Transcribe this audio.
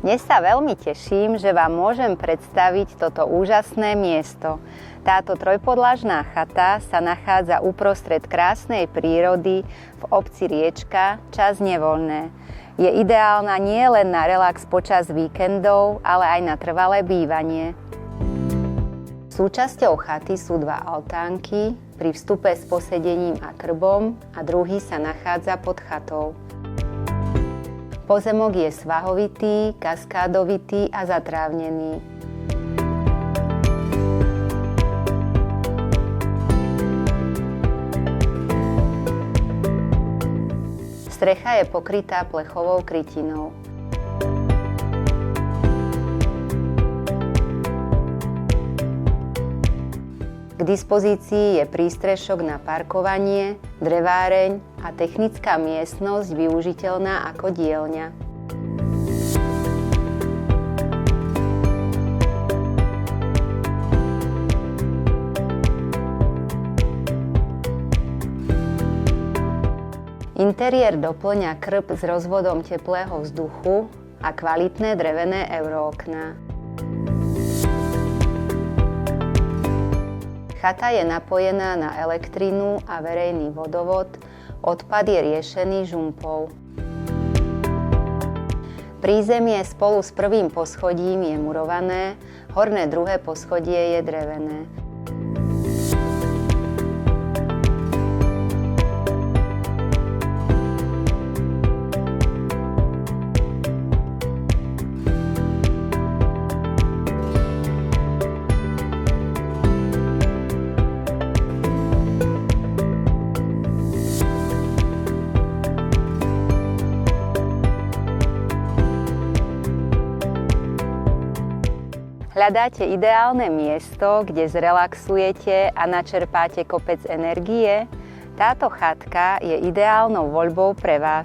Dnes sa veľmi teším, že vám môžem predstaviť toto úžasné miesto. Táto trojpodlažná chata sa nachádza uprostred krásnej prírody v obci Riečka, časť Nevoľné. Je ideálna nie len na relax počas víkendov, ale aj na trvalé bývanie. Súčasťou chaty sú dva altánky, pri vstupe s posedením a krbom a druhý sa nachádza pod chatou. Pozemok je svahovitý, kaskádovitý a zatrávnený. Strecha je pokrytá plechovou krytinou. K dispozícii je prístrešok na parkovanie, dreváreň a technická miestnosť využiteľná ako dielňa. Interiér doplňa krb s rozvodom teplého vzduchu a kvalitné drevené eurookná. Chata je napojená na elektrinu a verejný vodovod, odpad je riešený žumpou. Prízemie spolu s prvým poschodím je murované, horné druhé poschodie je drevené. Hľadáte ideálne miesto, kde zrelaxujete a načerpáte kopec energie? Táto chatka je ideálnou voľbou pre vás.